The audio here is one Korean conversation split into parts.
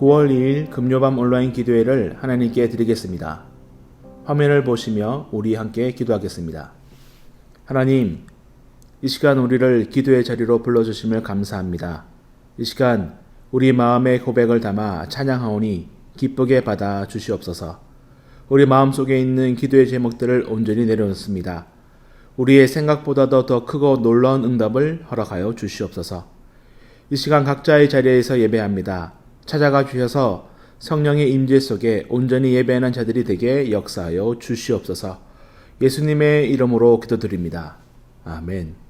(9월 2일) 금요밤 온라인 기도회를 하나님께 드리겠습니다. 화면을 보시며 우리 함께 기도하겠습니다. 하나님, 이 시간 우리를 기도의 자리로 불러주심을 감사합니다. 이 시간 우리 마음의 고백을 담아 찬양하오니 기쁘게 받아 주시옵소서. 우리 마음속에 있는 기도의 제목들을 온전히 내려놓습니다. 우리의 생각보다도 더 크고 놀라운 응답을 허락하여 주시옵소서. 이 시간 각자의 자리에서 예배합니다. 찾아가 주셔서 성령의 임재 속에 온전히 예배하는 자들이 되게 역사하여 주시옵소서. 예수님의 이름으로 기도드립니다. 아멘.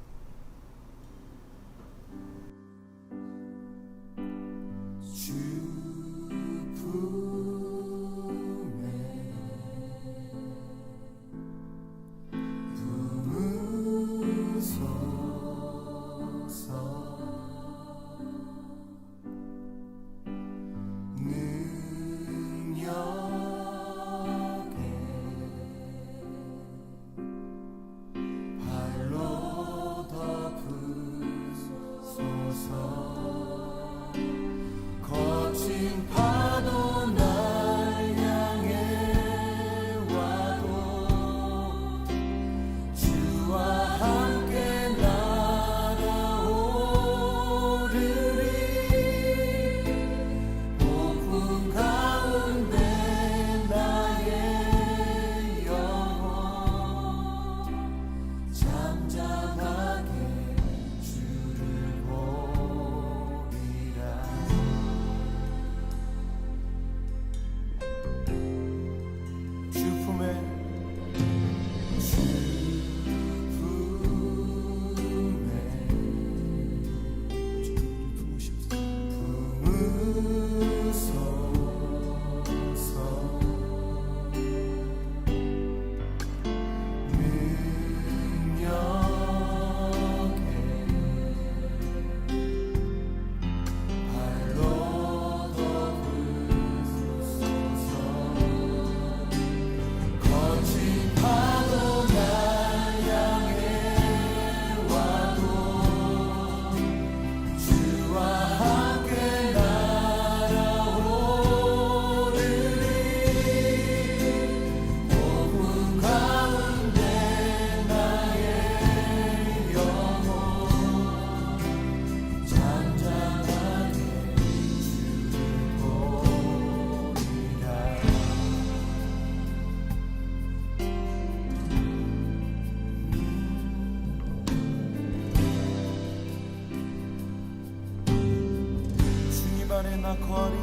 나 거리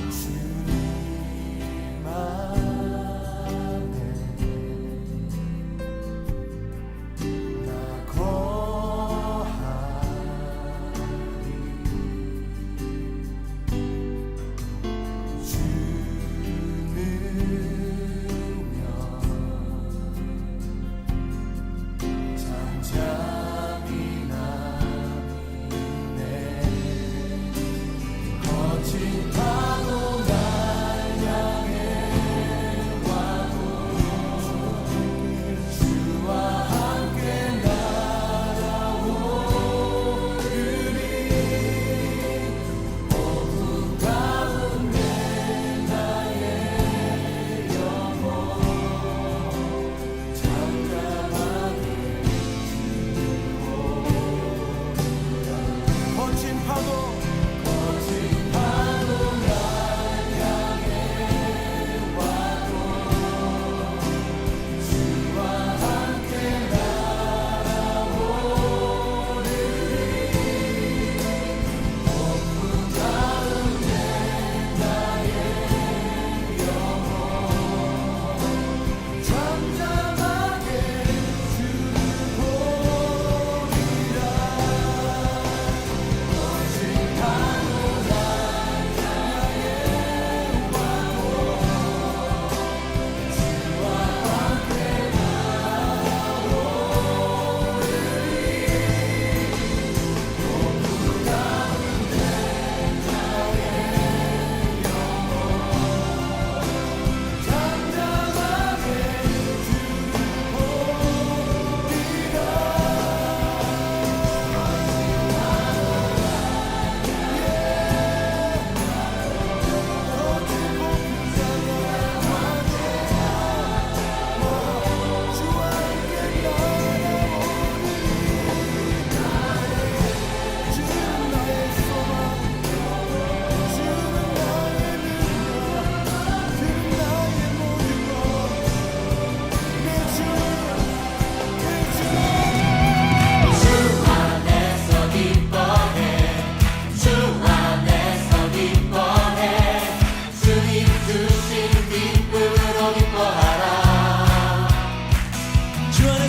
주님 안에 나 거하리 주는요 잠잠히 남이네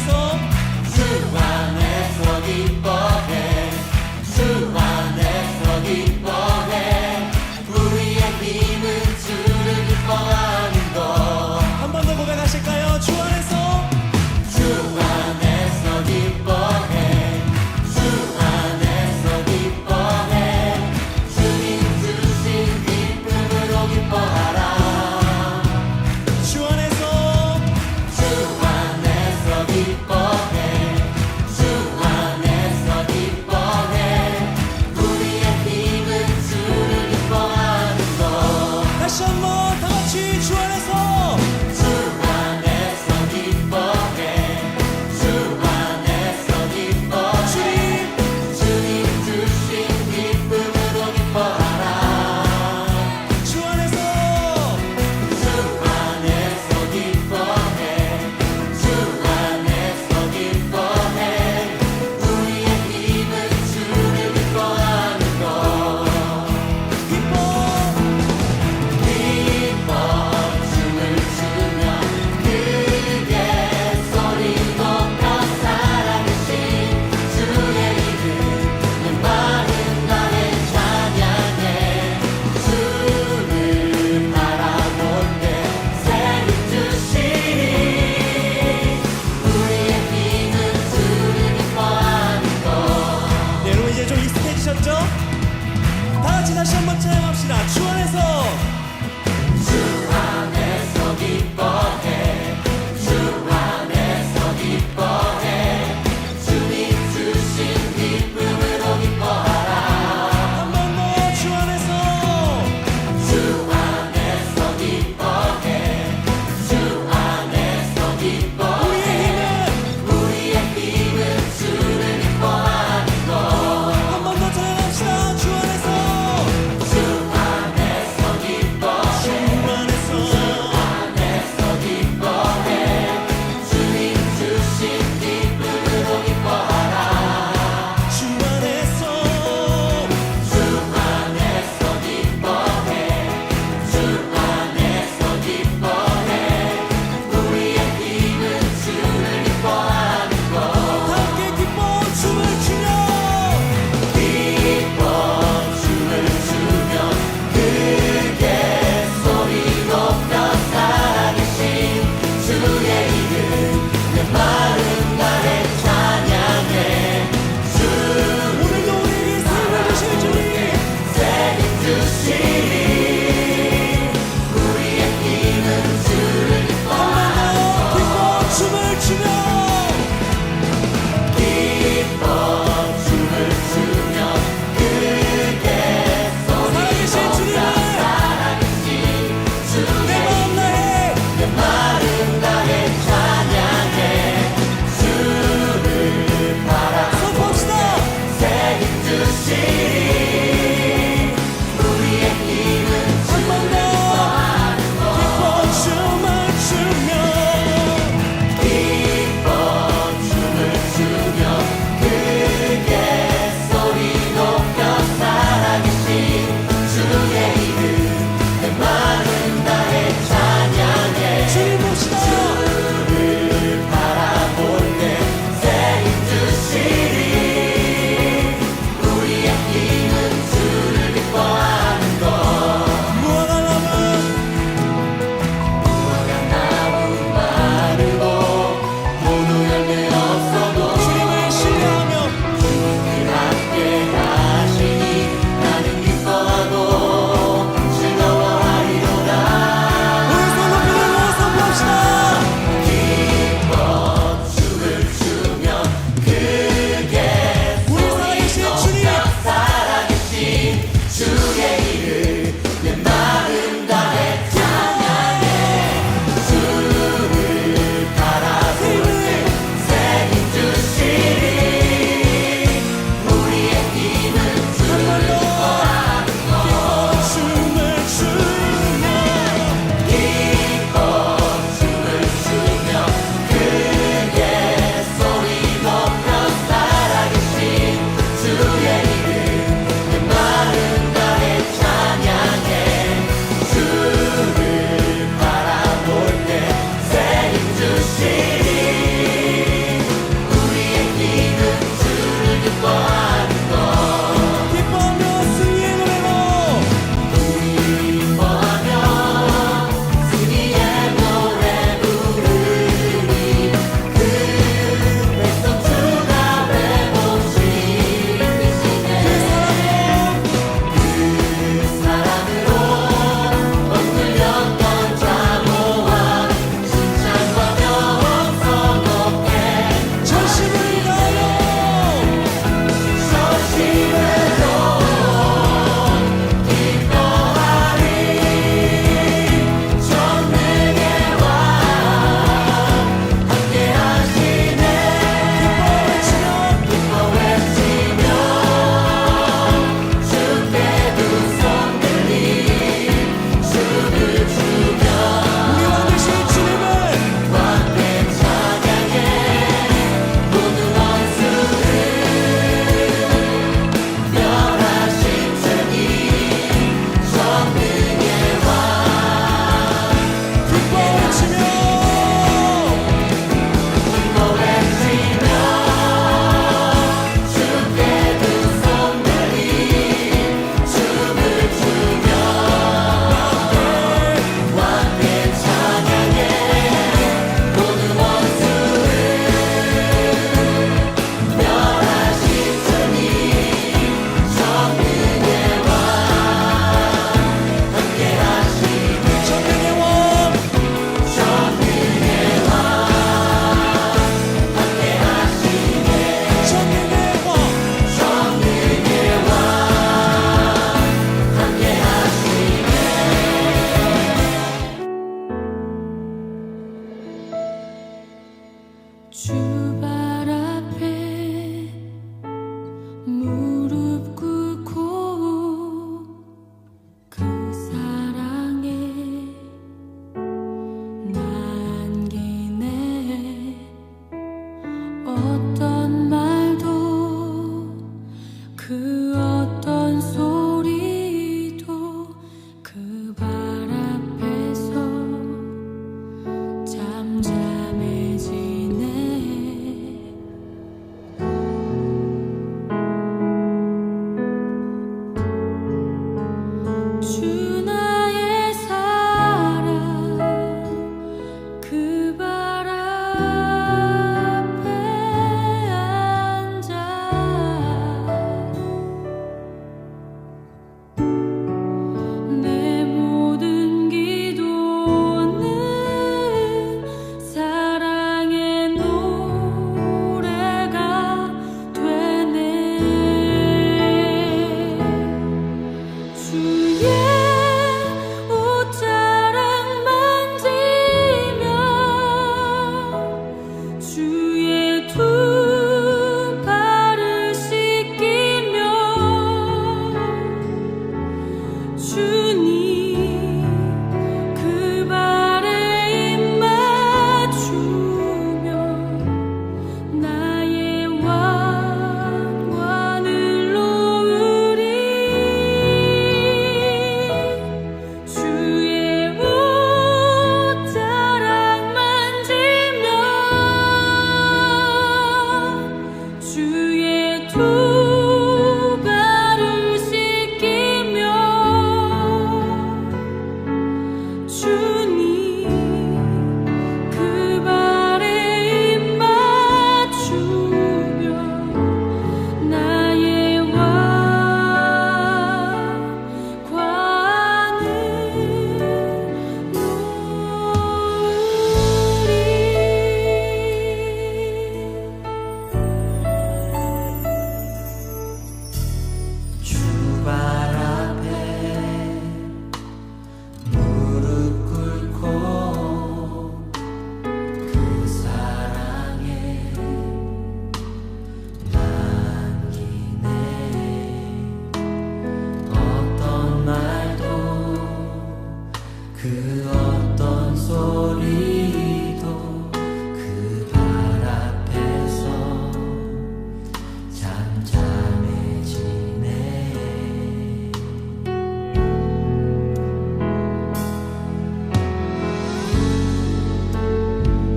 안에서 주 안에서 기뻐해 주 안에서 기뻐해 우리의 힘은 주를 기뻐하는 것 한 번 더 고백하실까요? 주 안에서 주 안에서 기뻐해 주 안에서 기뻐해 주님 주신 기쁨으로 기뻐하라 주 안에서 주 안에서 기뻐해 주 안에서 주 발 앞에 무릎 꿇고 그 사랑에 남기네. 어떤 말도 그 어떤 소리도 그 발 앞에서 잠잠해지네. 주 나의 사랑 그 발 앞에 앉아 내 모든 기도는 사랑의 노래가 되네. 주의 옷자락 만지며 주의 두 발을 씻기며 주님 그 발에 입 맞추며 나의 왕관을 놓으리. 주의 옷자락 만지며 주의 두 발을 씻기며 주님 그 발에 입 맞추며 나의 왕관을 놓으리. 주 발 앞에 무릎 꿇고 그 사랑에 남기네. 어떤 말도 그 어떤 소리도 그 발 앞에서 잠잠해지네.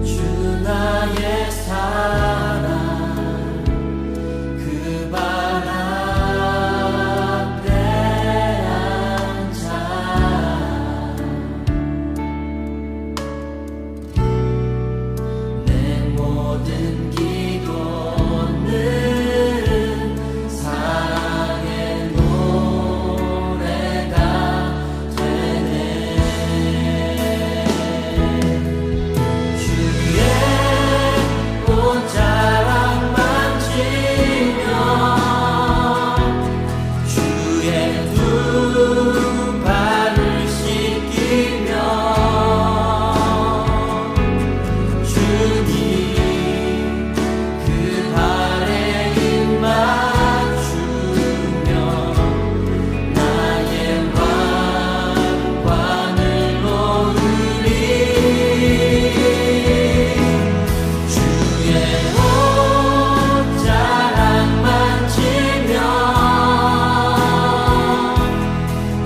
주 나의 사랑 그 발 앞에 앉아 내 모든 기도는 사랑의 노래가 되네. 주의 옷자락 만지며 주의 두 발을 씻기며 주님 그 발에 입 맞추며 나의 왕관을 놓으리. 주의 옷자락 만지며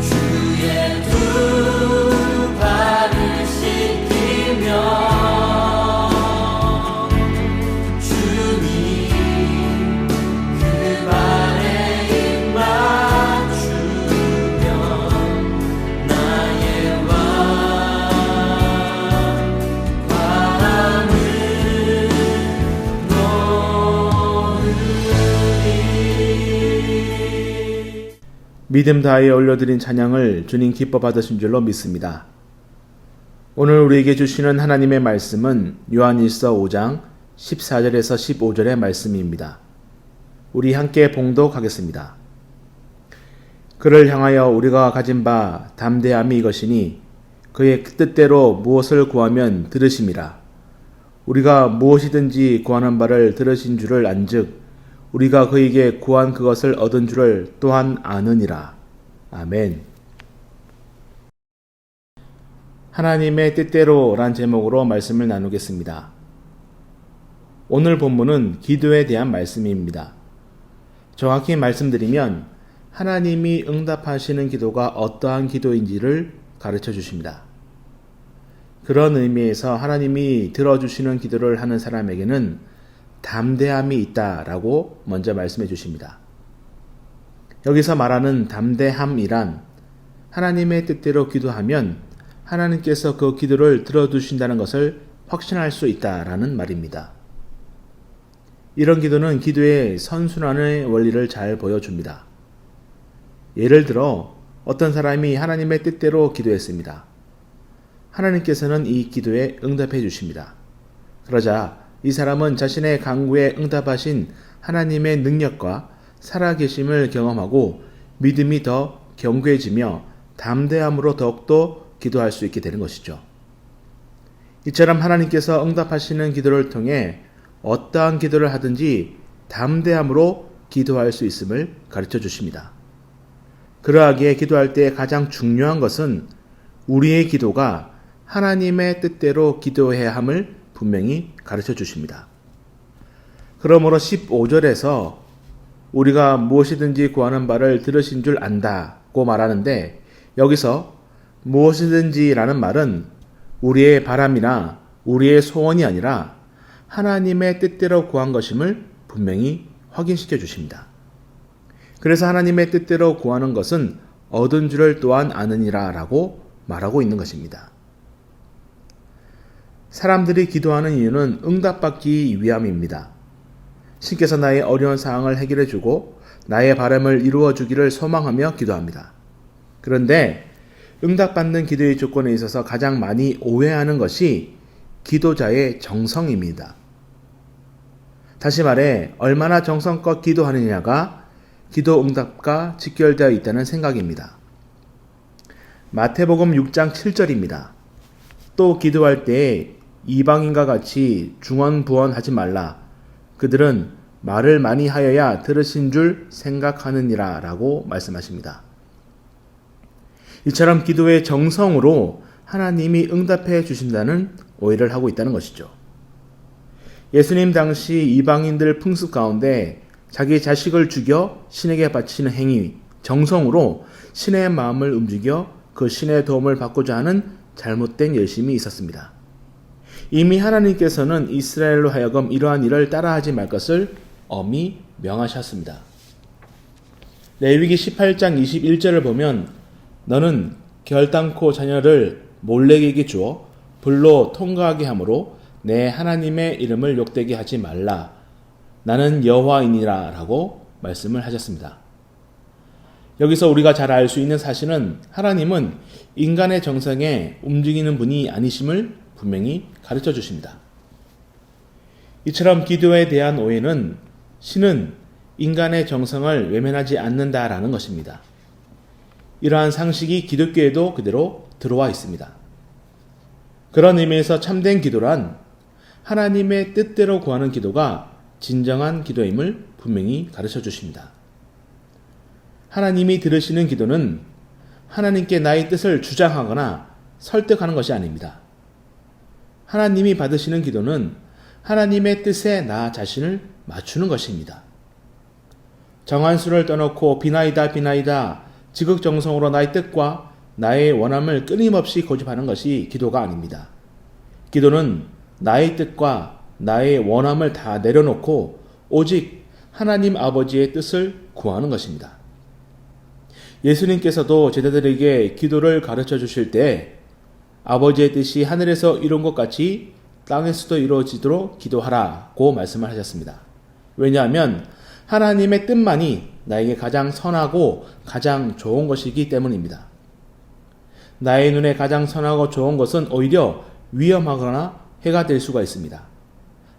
주의 두 발을 씻기며 주님 그 발에 입 맞추며 나의 왕관을 놓으리. 믿음 다하여 올려드린 찬양을 주님 기뻐 받으신 줄로 믿습니다. 오늘 우리에게 주시는 하나님의 말씀은 요한일서 5장 14절에서 15절의 말씀입니다. 우리 함께 봉독하겠습니다. 그를 향하여 우리가 가진 바 담대함이 이것이니 그의 뜻대로 무엇을 구하면 들으심이라. 우리가 무엇이든지 구하는 바를 들으신 줄을 안즉 우리가 그에게 구한 그것을 얻은 줄을 또한 아느니라. 아멘. 하나님의 뜻대로란 제목으로 말씀을 나누겠습니다. 오늘 본문은 기도에 대한 말씀입니다. 정확히 말씀드리면 하나님이 응답하시는 기도가 어떠한 기도인지를 가르쳐 주십니다. 그런 의미에서 하나님이 들어주시는 기도를 하는 사람에게는 담대함이 있다라고 먼저 말씀해 주십니다. 여기서 말하는 담대함이란 하나님의 뜻대로 기도하면 하나님께서 그 기도를 들어주신다는 것을 확신할 수 있다라는 말입니다. 이런 기도는 기도의 선순환의 원리를 잘 보여줍니다. 예를 들어 어떤 사람이 하나님의 뜻대로 기도했습니다. 하나님께서는 이 기도에 응답해 주십니다. 그러자 이 사람은 자신의 간구에 응답하신 하나님의 능력과 살아계심을 경험하고 믿음이 더 견고해지며 담대함으로 더욱더 기도할 수 있게 되는 것이죠. 이처럼 하나님께서 응답하시는 기도를 통해 어떠한 기도를 하든지 담대함으로 기도할 수 있음을 가르쳐 주십니다. 그러하기에 기도할 때 가장 중요한 것은 우리의 기도가 하나님의 뜻대로 기도해야 함을 분명히 가르쳐 주십니다. 그러므로 15절에서 우리가 무엇이든지 구하는 바를 들으신 줄 안다고 말하는데 여기서 무엇이든지라는 말은 우리의 바람이나 우리의 소원이 아니라 하나님의 뜻대로 구한 것임을 분명히 확인시켜 주십니다. 그래서 하나님의 뜻대로 구하는 것은 얻은 줄을 또한 아느니라 라고 말하고 있는 것입니다. 사람들이 기도하는 이유는 응답받기 위함입니다. 신께서 나의 어려운 상황을 해결해 주고 나의 바람을 이루어 주기를 소망하며 기도합니다. 그런데 응답받는 기도의 조건에 있어서 가장 많이 오해하는 것이 기도자의 정성입니다. 다시 말해 얼마나 정성껏 기도하느냐가 기도 응답과 직결되어 있다는 생각입니다. 마태복음 6장 7절입니다. 또 기도할 때 이방인과 같이 중언부언하지 말라. 그들은 말을 많이 하여야 들으신 줄 생각하느니라 라고 말씀하십니다. 이처럼 기도의 정성으로 하나님이 응답해 주신다는 오해를 하고 있다는 것이죠. 예수님 당시 이방인들 풍습 가운데 자기 자식을 죽여 신에게 바치는 행위, 정성으로 신의 마음을 움직여 그 신의 도움을 받고자 하는 잘못된 열심이 있었습니다. 이미 하나님께서는 이스라엘로 하여금 이러한 일을 따라하지 말 것을 엄히 명하셨습니다. 레위기 18장 21절을 보면 너는 결단코 자녀를 몰렉에게 주어 불로 통과하게 하므로 내 하나님의 이름을 욕되게 하지 말라. 나는 여호와이니라 라고 말씀을 하셨습니다. 여기서 우리가 잘 알 수 있는 사실은 하나님은 인간의 정성에 움직이는 분이 아니심을 분명히 가르쳐 주십니다. 이처럼 기도에 대한 오해는 신은 인간의 정성을 외면하지 않는다라는 것입니다. 이러한 상식이 기독교에도 그대로 들어와 있습니다. 그런 의미에서 참된 기도란 하나님의 뜻대로 구하는 기도가 진정한 기도임을 분명히 가르쳐 주십니다. 하나님이 들으시는 기도는 하나님께 나의 뜻을 주장하거나 설득하는 것이 아닙니다. 하나님이 받으시는 기도는 하나님의 뜻에 나 자신을 맞추는 것입니다. 정한 수를 떠놓고 비나이다 지극정성으로 나의 뜻과 나의 원함을 끊임없이 고집하는 것이 기도가 아닙니다. 기도는 나의 뜻과 나의 원함을 다 내려놓고 오직 하나님 아버지의 뜻을 구하는 것입니다. 예수님께서도 제자들에게 기도를 가르쳐 주실 때 아버지의 뜻이 하늘에서 이룬 것 같이 땅에서도 이루어지도록 기도하라고 말씀을 하셨습니다. 왜냐하면 하나님의 뜻만이 나에게 가장 선하고 가장 좋은 것이기 때문입니다. 나의 눈에 가장 선하고 좋은 것은 오히려 위험하거나 해가 될 수가 있습니다.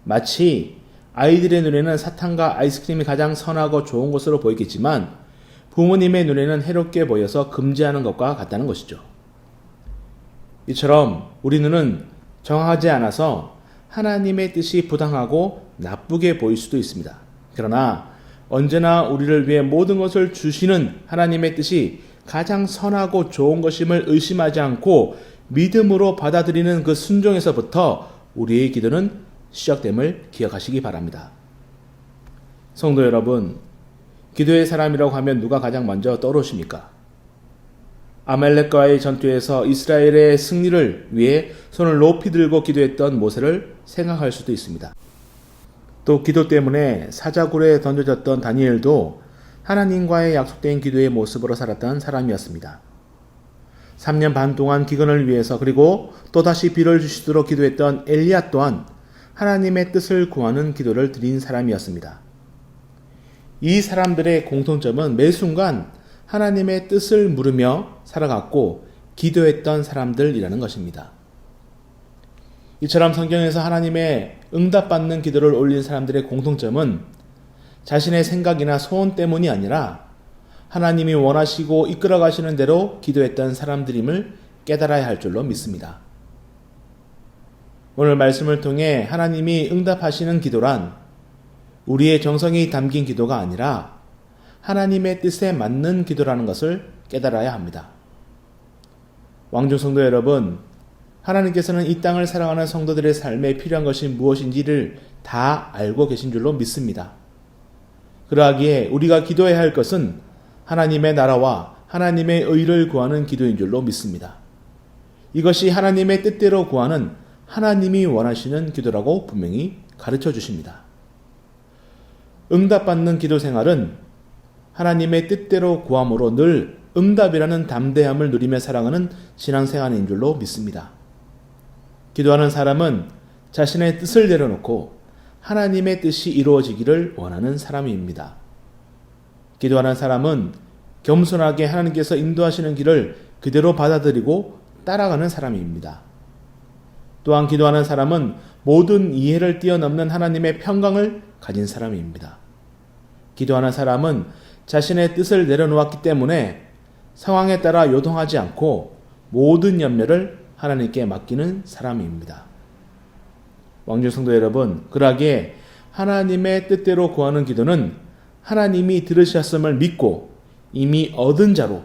마치 아이들의 눈에는 사탕과 아이스크림이 가장 선하고 좋은 것으로 보이겠지만 부모님의 눈에는 해롭게 보여서 금지하는 것과 같다는 것이죠. 이처럼 우리 눈은 정하지 않아서 하나님의 뜻이 부당하고 나쁘게 보일 수도 있습니다. 그러나 언제나 우리를 위해 모든 것을 주시는 하나님의 뜻이 가장 선하고 좋은 것임을 의심하지 않고 믿음으로 받아들이는 그 순종에서부터 우리의 기도는 시작됨을 기억하시기 바랍니다. 성도 여러분, 기도의 사람이라고 하면 누가 가장 먼저 떠오르십니까? 아말렉과의 전투에서 이스라엘의 승리를 위해 손을 높이 들고 기도했던 모세를 생각할 수도 있습니다. 또 기도 때문에 사자굴에 던져졌던 다니엘도 하나님과의 약속된 기도의 모습으로 살았던 사람이었습니다. 3년 반 동안 기근을 위해서 그리고 또다시 비를 주시도록 기도했던 엘리야 또한 하나님의 뜻을 구하는 기도를 드린 사람이었습니다. 이 사람들의 공통점은 매 순간 하나님의 뜻을 물으며 살아갔고 기도했던 사람들이라는 것입니다. 이처럼 성경에서 하나님의 응답받는 기도를 올린 사람들의 공통점은 자신의 생각이나 소원 때문이 아니라 하나님이 원하시고 이끌어 가시는 대로 기도했던 사람들임을 깨달아야 할 줄로 믿습니다. 오늘 말씀을 통해 하나님이 응답하시는 기도란 우리의 정성이 담긴 기도가 아니라 하나님의 뜻에 맞는 기도라는 것을 깨달아야 합니다. 왕중성도 여러분, 하나님께서는 이 땅을 살아가는 성도들의 삶에 필요한 것이 무엇인지를 다 알고 계신 줄로 믿습니다. 그러하기에 우리가 기도해야 할 것은 하나님의 나라와 하나님의 의를 구하는 기도인 줄로 믿습니다. 이것이 하나님의 뜻대로 구하는 하나님이 원하시는 기도라고 분명히 가르쳐 주십니다. 응답받는 기도 생활은 하나님의 뜻대로 구함으로 늘 응답이라는 담대함을 누리며 살아가는 신앙생활인 줄로 믿습니다. 기도하는 사람은 자신의 뜻을 내려놓고 하나님의 뜻이 이루어지기를 원하는 사람입니다. 기도하는 사람은 겸손하게 하나님께서 인도하시는 길을 그대로 받아들이고 따라가는 사람입니다. 또한 기도하는 사람은 모든 이해를 뛰어넘는 하나님의 평강을 가진 사람입니다. 기도하는 사람은 자신의 뜻을 내려놓았기 때문에 상황에 따라 요동하지 않고 모든 염려를 하나님께 맡기는 사람입니다. 왕중성도 여러분, 그러기에 하나님의 뜻대로 구하는 기도는 하나님이 들으셨음을 믿고 이미 얻은 자로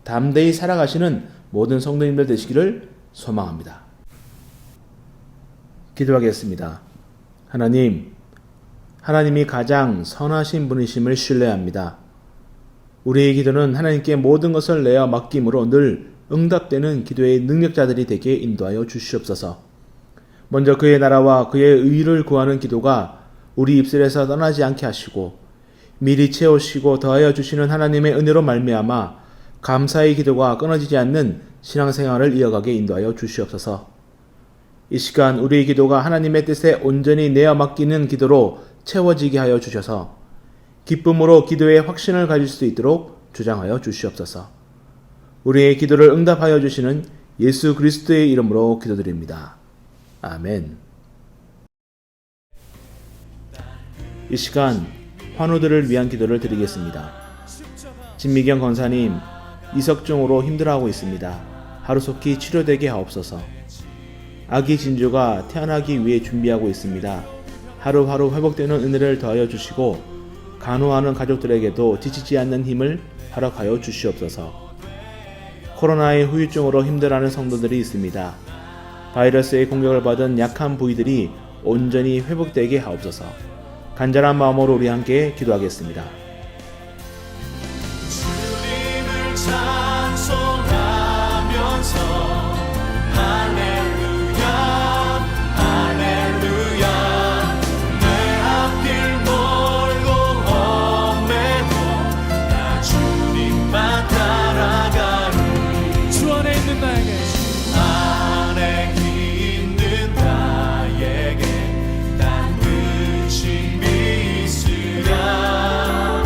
담대히 살아가시는 모든 성도님들 되시기를 소망합니다. 기도하겠습니다. 하나님이 가장 선하신 분이심을 신뢰합니다. 우리의 기도는 하나님께 모든 것을 내어 맡김으로 늘 응답되는 기도의 능력자들이 되게 인도하여 주시옵소서. 먼저 그의 나라와 그의 의를 구하는 기도가 우리 입술에서 떠나지 않게 하시고 미리 채우시고 더하여 주시는 하나님의 은혜로 말미암아 감사의 기도가 끊어지지 않는 신앙생활을 이어가게 인도하여 주시옵소서. 이 시간 우리의 기도가 하나님의 뜻에 온전히 내어 맡기는 기도로 채워지게 하여 주셔서 기쁨으로 기도에 확신을 가질 수 있도록 주장하여 주시옵소서. 우리의 기도를 응답하여 주시는 예수 그리스도의 이름으로 기도드립니다. 아멘. 이 시간 환우들을 위한 기도를 드리겠습니다. 진미경 권사님, 이석증으로 힘들어하고 있습니다. 하루속히 치료되게 하옵소서. 아기 진주가 태어나기 위해 준비하고 있습니다. 하루하루 회복되는 은혜를 더하여 주시고 간호하는 가족들에게도 지치지 않는 힘을 허락하여 주시옵소서. 코로나의 후유증으로 힘들어하는 성도들이 있습니다. 바이러스의 공격을 받은 약한 부위들이 온전히 회복되게 하옵소서. 간절한 마음으로 우리 함께 기도하겠습니다. 주님을 찬송하면서 할렐루야 할렐루야 내 앞길 멀고 험해도 나 주님만 따라가리 주 안에 있는 나에게 안에 있는 나에게 난 끝이 있으랴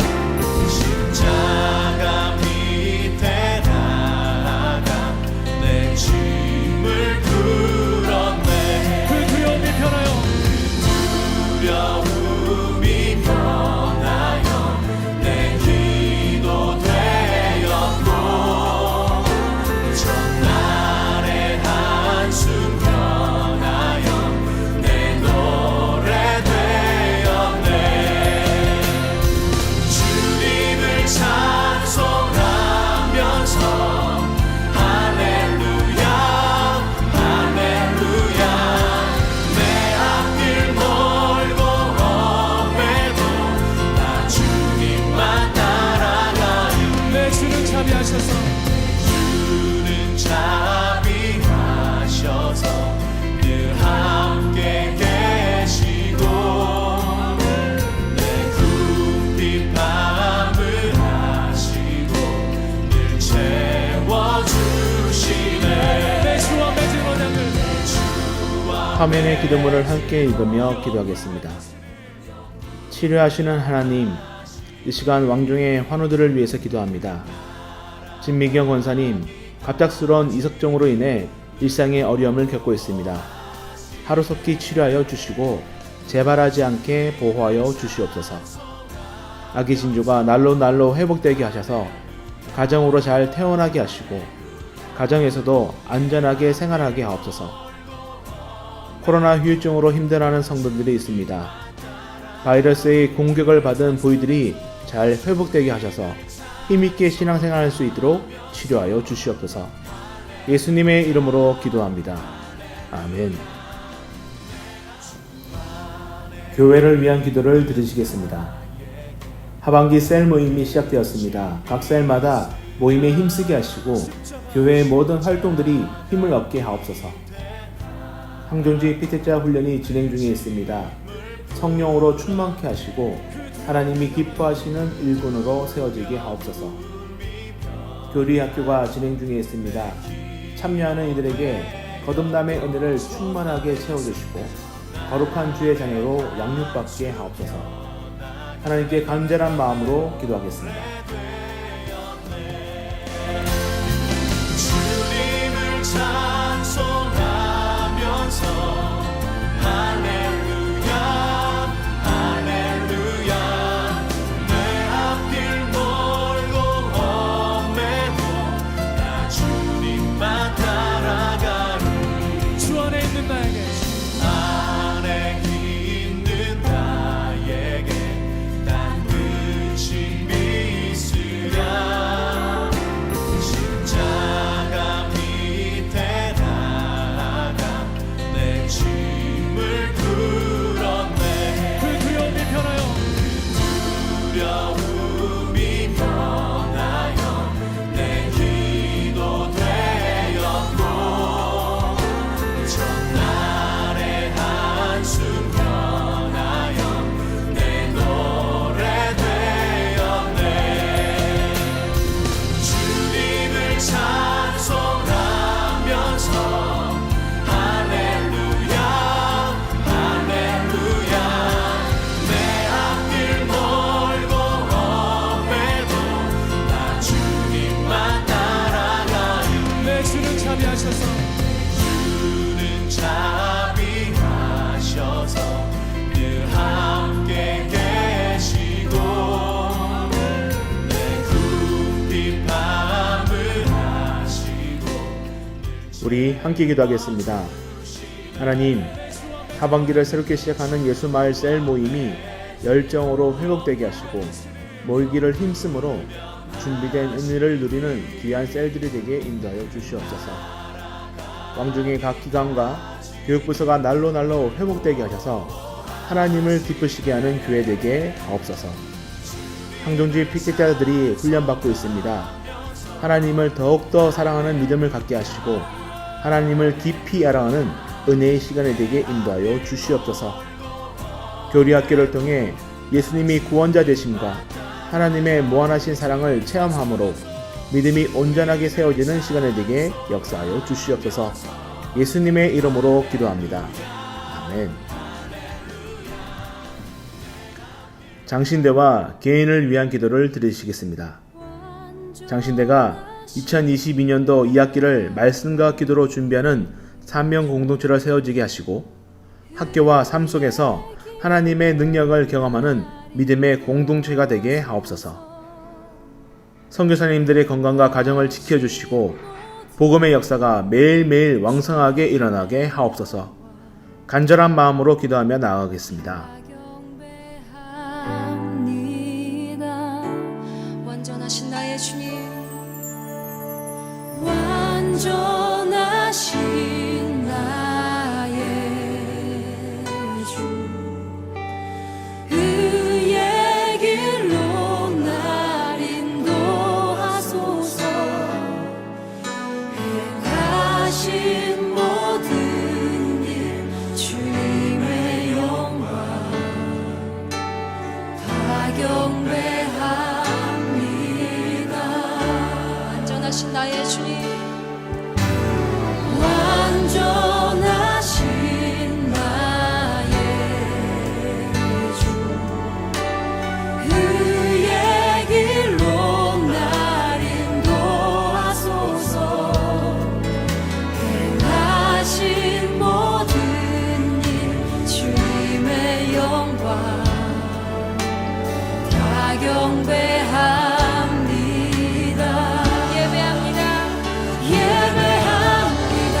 화면의 기도문을 함께 읽으며 기도하겠습니다. 치료하시는 하나님, 이 시간 왕중의 환우들을 위해서 기도합니다. 진미경 권사님, 갑작스러운 이석정으로 인해 일상의 어려움을 겪고 있습니다. 하루속히 치료하여 주시고 재발하지 않게 보호하여 주시옵소서. 아기 진주가 날로 회복되게 하셔서 가정으로 잘 태어나게 하시고 가정에서도 안전하게 생활하게 하옵소서. 코로나 후유증으로 힘들어하는 성도들이 있습니다. 바이러스의 공격을 받은 부위들이 잘 회복되게 하셔서 힘있게 신앙생활할 수 있도록 치료하여 주시옵소서. 예수님의 이름으로 기도합니다. 아멘. 교회를 위한 기도를 드리시겠습니다. 하반기 셀 모임이 시작되었습니다. 각 셀마다 모임에 힘쓰게 하시고 교회의 모든 활동들이 힘을 얻게 하옵소서. 항존지 피택자 훈련이 진행 중에 있습니다. 성령으로 충만케 하시고 하나님이 기뻐하시는 일꾼으로 세워지게 하옵소서. 교리 학교가 진행 중에 있습니다. 참여하는 이들에게 거듭남의 은혜를 충만하게 채워주시고 거룩한 주의 자녀로 양육받게 하옵소서. 하나님께 간절한 마음으로 기도하겠습니다. 주님을 찬송하면서 할렐루야 할렐루야 내 앞길 멀고 험해도 나 주님만 따라가리 주 안에 있는 나에게 안에 있는 나에게 난 끝이 있으랴 십자가 밑에 나아가 내 짐을 풀었네 그 두려움이 변하여 내 기도 되었고 전날의 한숨 변하여 내 노래 되었네 주님을 찬송하면서 할렐루야 할렐루야 내 앞길 멀고 험해도 나 주님만 따라가리 내 주는 자비하셔서 늘 함께 계시고 내 궁핍함을 하시고 우리 함께 기도하겠습니다. 하나님, 하반기를 새롭게 시작하는 예수마을 셀 모임이 열정으로 회복되게 하시고 모이기를 힘쓰므로 준비된 은혜를 누리는 귀한 셀들이 되게 인도하여 주시옵소서. 왕중의 각 기관과 교육부서가 날로 회복되게 하셔서 하나님을 기쁘시게 하는 교회 되게 하옵소서. 항존지 피켓자들이 훈련받고 있습니다. 하나님을 더욱더 사랑하는 믿음을 갖게 하시고 하나님을 깊이 알아가는 은혜의 시간이 되게 인도하여 주시옵소서. 교리학교를 통해 예수님이 구원자 되심과 하나님의 무한하신 사랑을 체험함으로 믿음이 온전하게 세워지는 시간이 되게 역사하여 주시옵소서. 예수님의 이름으로 기도합니다. 아멘. 장신대와 개인을 위한 기도를 드리시겠습니다. 장신대가 2022년도 2학기를 말씀과 기도로 준비하는 사명 공동체로 세워지게 하시고 학교와 삶 속에서 하나님의 능력을 경험하는 믿음의 공동체가 되게 하옵소서. 선교사님들의 건강과 가정을 지켜주시고 복음의 역사가 매일매일 왕성하게 일어나게 하옵소서. 간절한 마음으로 기도하며 나아가겠습니다. 완전하신 나의 주님, 완전하신 나의 주, 의의 길로 날 인도하소서. 행하신 모든 일 주님의 영광 다 경배합니다. 완전하신 나의 주님, 완전하신 경배합니다. 예배합니다. 예배합니다.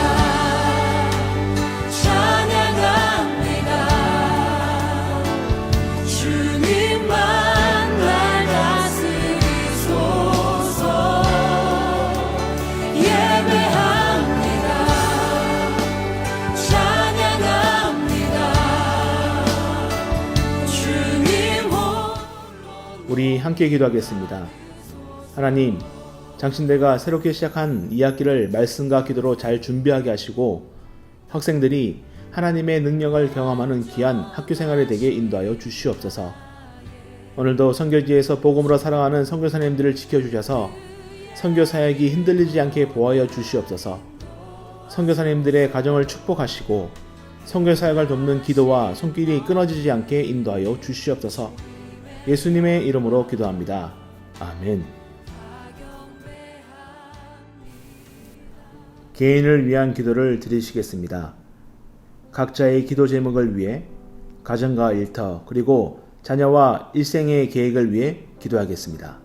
찬양합니다. 주님만 날 다스리소서. 예배합니다. 찬양합니다. 주님 우리 함께 기도하겠습니다. 하나님, 장신대가 새롭게 시작한 2학기를 말씀과 기도로 잘 준비하게 하시고 학생들이 하나님의 능력을 경험하는 귀한 학교 생활이 되게 인도하여 주시옵소서. 오늘도 선교지에서 복음으로 살아가는 선교사님들을 지켜주셔서 선교 사역이 흔들리지 않게 보호하여 주시옵소서. 선교사님들의 가정을 축복하시고 선교 사역을 돕는 기도와 손길이 끊어지지 않게 인도하여 주시옵소서. 예수님의 이름으로 기도합니다. 아멘. 개인을 위한 기도를 드리시겠습니다. 각자의 기도 제목을 위해 가정과 일터 그리고 자녀와 일생의 계획을 위해 기도하겠습니다.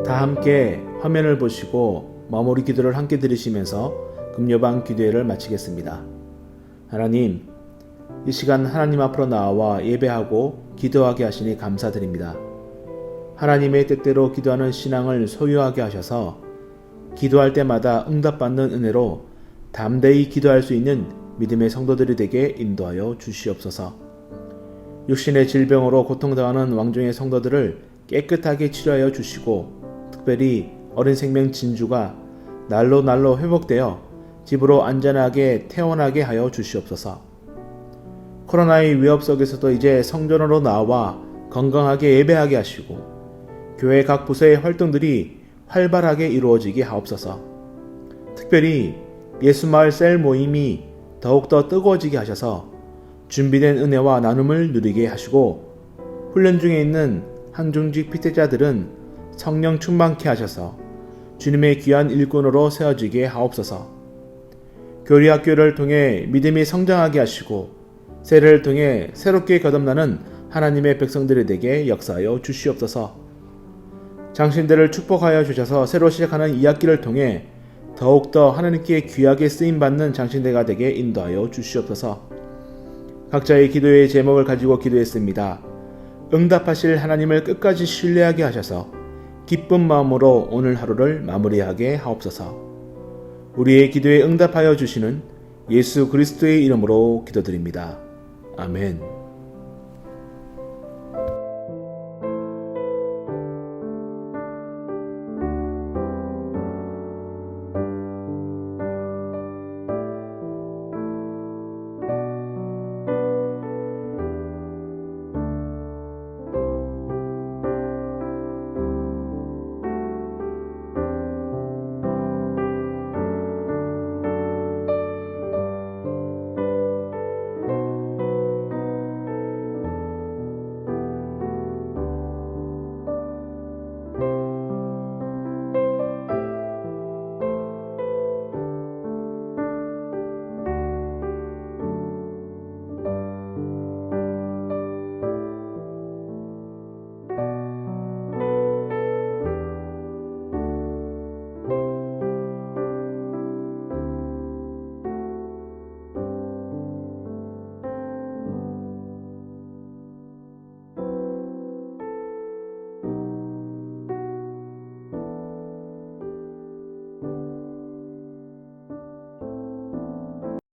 다 함께 화면을 보시고 마무리 기도를 함께 드리시면서 금요반 기도회를 마치겠습니다. 하나님, 이 시간 하나님 앞으로 나와 예배하고 기도하게 하시니 감사드립니다. 하나님의 뜻대로 기도하는 신앙을 소유하게 하셔서 기도할 때마다 응답받는 은혜로 담대히 기도할 수 있는 믿음의 성도들이 되게 인도하여 주시옵소서. 육신의 질병으로 고통당하는 왕중의 성도들을 깨끗하게 치료하여 주시고 특별히 어린 생명 진주가 날로 회복되어 집으로 안전하게 퇴원하게 하여 주시옵소서. 코로나의 위협 속에서도 이제 성전으로 나와 건강하게 예배하게 하시고 교회 각 부서의 활동들이 활발하게 이루어지게 하옵소서. 특별히 예수마을 셀 모임이 더욱더 뜨거워지게 하셔서 준비된 은혜와 나눔을 누리게 하시고 훈련 중에 있는 한중직 피태자들은 성령 충만케 하셔서 주님의 귀한 일꾼으로 세워지게 하옵소서. 교리학교를 통해 믿음이 성장하게 하시고 세례를 통해 새롭게 거듭나는 하나님의 백성들이 되게 역사하여 주시옵소서. 장신들을 축복하여 주셔서 새로 시작하는 2학기를 통해 더욱더 하나님께 귀하게 쓰임받는 장신대가 되게 인도하여 주시옵소서. 각자의 기도의 제목을 가지고 기도했습니다. 응답하실 하나님을 끝까지 신뢰하게 하셔서 기쁜 마음으로 오늘 하루를 마무리하게 하옵소서. 우리의 기도에 응답하여 주시는 예수 그리스도의 이름으로 기도드립니다. 아멘.